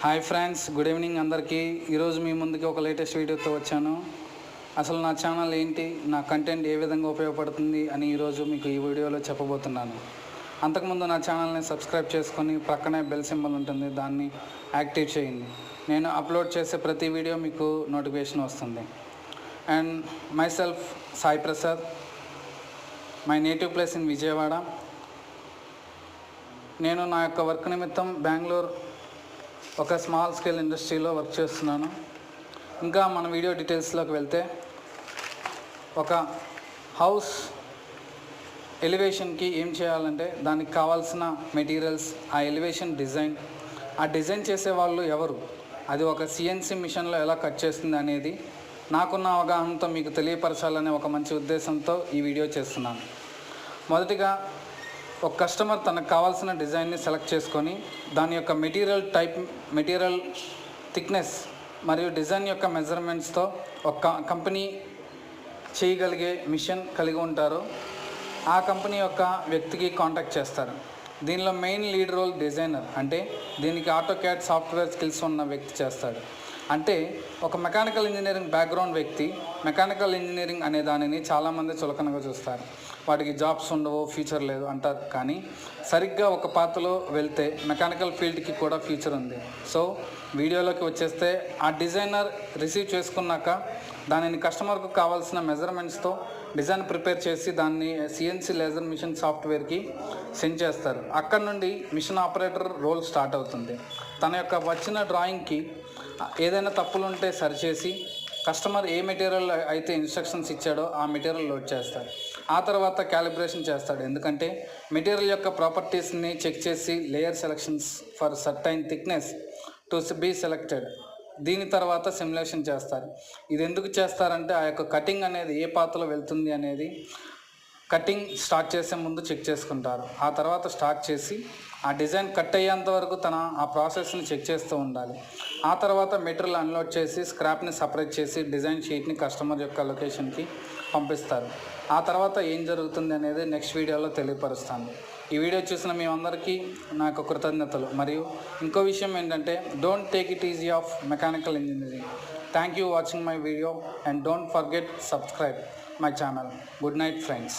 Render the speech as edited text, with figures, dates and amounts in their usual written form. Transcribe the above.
Hi friends, good evening అందరికీ. ఈరోజు మీ ముందుకి ఒక లేటెస్ట్ వీడియోతో వచ్చాను. అసలు నా ఛానల్ ఏంటి, నా కంటెంట్ ఏ విధంగా ఉపయోగపడుతుంది అని ఈరోజు మీకు ఈ వీడియోలో చెప్పబోతున్నాను. అంతకుముందు నా ఛానల్ని సబ్స్క్రైబ్ చేసుకొని ప్రక్కనే బెల్ సింబల్ ఉంటుంది, దాన్ని యాక్టివ్ చేయండి. నేను అప్లోడ్ చేసే ప్రతి వీడియో మీకు నోటిఫికేషన్ వస్తుంది. And my self Sai Prasad, my native place in Vijayawada. నేను నా యొక్క వర్క్ నిమిత్తం బెంగళూరు ఒక స్మాల్ స్కేల్ ఇండస్ట్రీలో వర్క్ చేస్తున్నాను. ఇంకా మన వీడియో డీటెయిల్స్లోకి వెళ్తే, ఒక హౌస్ ఎలివేషన్కి ఏం చేయాలంటే దానికి కావాల్సిన మెటీరియల్స్, ఆ ఎలివేషన్ డిజైన్, ఆ డిజైన్ చేసే వాళ్ళు ఎవరు, అది ఒక సిఎన్సి మిషన్లో ఎలా కట్ చేస్తుంది అనేది నాకున్న అవగాహనతో మీకు తెలియపరచాలనే ఒక మంచి ఉద్దేశంతో ఈ వీడియో చేస్తున్నాను. మొదటిగా ఒక కస్టమర్ తనకు కావాల్సిన డిజైన్ని సెలెక్ట్ చేసుకొని దాని యొక్క మెటీరియల్ థిక్నెస్ మరియు డిజైన్ యొక్క మెజర్మెంట్స్తో ఒక కంపెనీ చేయగలిగే మిషన్ కలిగి ఉంటారు. ఆ కంపెనీ యొక్క వ్యక్తికి కాంటాక్ట్ చేస్తారు. దీనిలో మెయిన్ లీడ్ రోల్ డిజైనర్, అంటే దీనికి ఆటోక్యాడ్ సాఫ్ట్వేర్ స్కిల్స్ ఉన్న వ్యక్తి చేస్తాడు. అంటే ఒక మెకానికల్ ఇంజనీరింగ్ బ్యాక్గ్రౌండ్ వ్యక్తి మెకానికల్ ఇంజనీరింగ్ అనే దానిని చాలామంది చులకనగా చూస్తారు. వాటికి జాబ్స్ ఉండవు, ఫ్యూచర్ లేదు అంటారు. కానీ సరిగ్గా ఒక పాత్రలో వెళ్తే మెకానికల్ ఫీల్డ్కి కూడా ఫ్యూచర్ ఉంది. సో వీడియోలోకి వచ్చేస్తే, ఆ డిజైనర్ రిసీవ్ చేసుకున్నాక దానిని కస్టమర్కు కావాల్సిన మెజర్మెంట్స్తో డిజైన్ ప్రిపేర్ చేసి దాన్ని సిఎన్సి లేజర్ మిషన్ సాఫ్ట్వేర్కి సెండ్ చేస్తారు. అక్కడ నుండి మిషన్ ఆపరేటర్ రోల్ స్టార్ట్ అవుతుంది. తన యొక్క వచ్చిన డ్రాయింగ్కి ఏదైనా తప్పులు ఉంటే సరిచేసి కస్టమర్ ఏ మెటీరియల్ అయితే ఇన్స్ట్రక్షన్స్ ఇచ్చాడో ఆ మెటీరియల్ లోడ్ చేస్తాడు. ఆ తర్వాత క్యాలిబ్రేషన్ చేస్తాడు, ఎందుకంటే మెటీరియల్ యొక్క ప్రాపర్టీస్ని చెక్ చేసి layer selections for certain thickness to be selected. దీని తర్వాత సిమ్యులేషన్ చేస్తారు. ఇది ఎందుకు చేస్తారంటే ఆ యొక్క కటింగ్ అనేది ఏ పాత్రలో వెళ్తుంది అనేది కటింగ్ స్టార్ట్ చేసే ముందు చెక్ చేసుకుంటారు. ఆ తర్వాత స్టార్ట్ చేసి ఆ డిజైన్ కట్ అయ్యేంత వరకు ఆ ప్రాసెస్ని చెక్ చేస్తూ ఉండాలి. ఆ తర్వాత మెటీరియల్ అన్లోడ్ చేసి స్క్రాప్ని సపరేట్ చేసి డిజైన్ షీట్ని కస్టమర్ యొక్క లొకేషన్కి పంపిస్తారు. ఆ తర్వాత ఏం జరుగుతుంది అనేది నెక్స్ట్ వీడియోలో తెలియపరుస్తాను. ఈ వీడియో చూసిన మీ అందరికీ నాకు కృతజ్ఞతలు. మరియు ఇంకో విషయం ఏంటంటే, don't take it easy of mechanical engineering. Thank you watching my video and don't forget subscribe my channel. Good night friends.